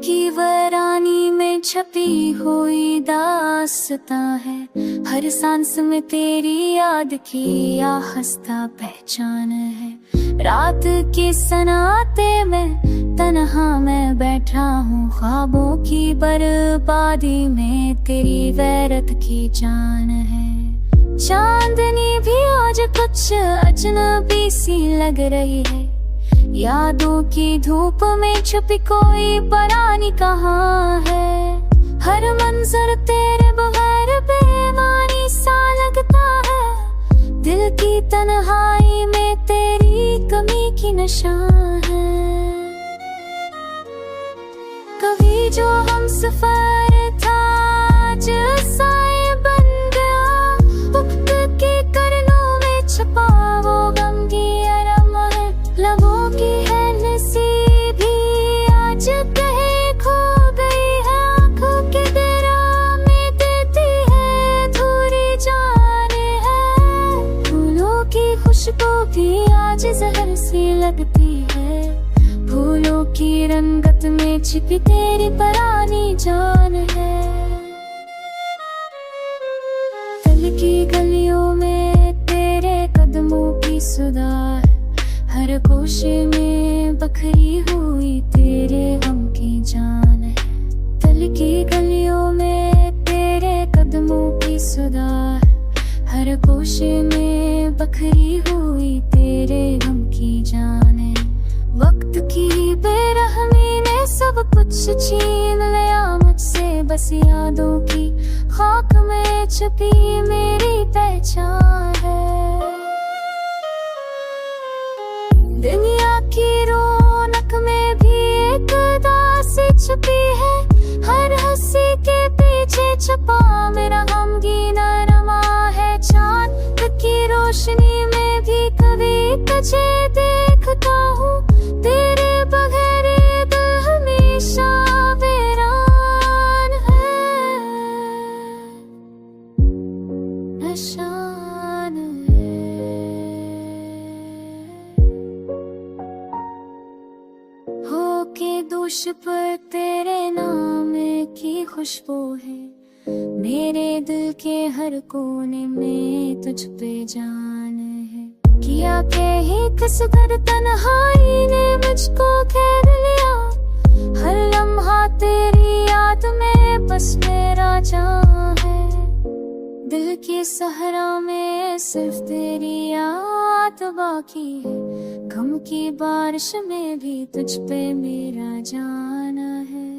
की वीरानी में छपी हुई दास्तां है। हर सांस में तेरी याद की आहस्ता पहचान है। रात के सन्नाटे में तन्हा मैं बैठा हूँ, ख्वाबों की बर्बादी में तेरी गैरत की जान है। चांदनी भी आज कुछ अजनबी सी लग रही है। यादों की धूप में छुपी कोई परानी कहाँ है। हर मंजर तेरे बगैर बेमानी सा लगता है। दिल की तन्हाई में तेरी कमी की निशान है। कभी जो हम सफर था आज साए बन गया। वक्त के करनों में छपा वो गम की अरम है। लबों की है नसीबी आज कहीं खो गई है। आँखों के डेरा में देती है थोड़ी जान है। फूलों की खुशबू भी आज जहर सी लगती है। फूलों की रंगत में छिपी तेरी परानी जान है। दिल की गलियों में तेरे कदमों की सुधा है। हर कोशे में बखरी हुई तेरे गम की जान है। दिल की गलियों में तेरे कदमों की सुधा है। हर कोशे में बखरी हुई तेरे गम की जान है। वक्त की बेरहमी ने सब कुछ छीन लिया मुझसे, बस यादों की खाक में छुपी मेरी पहचान है। दुनिया की रौनक में भी एक उदासी छुपी है। हर हंसी के पीछे छुपा मेरा गमगीन रमा है। चांद की रोशनी में भी कभी तुझे देखता हूँ। तेरे बगैर ये दिल हमेशा वीरान है। निशान है। हो के दोष पर तेरे नाम की खुशबू है। मेरे दिल के हर कोने में तुझ पे जान है। किया के ही किस कर तन्हाई ने मुझको घेर लिया। हर लम्हा तेरी याद में बस मेरा जान है। दिल की सहरा में सिर्फ तेरी याद बाकी है। गम की बारिश में भी तुझ पे मेरा जान है।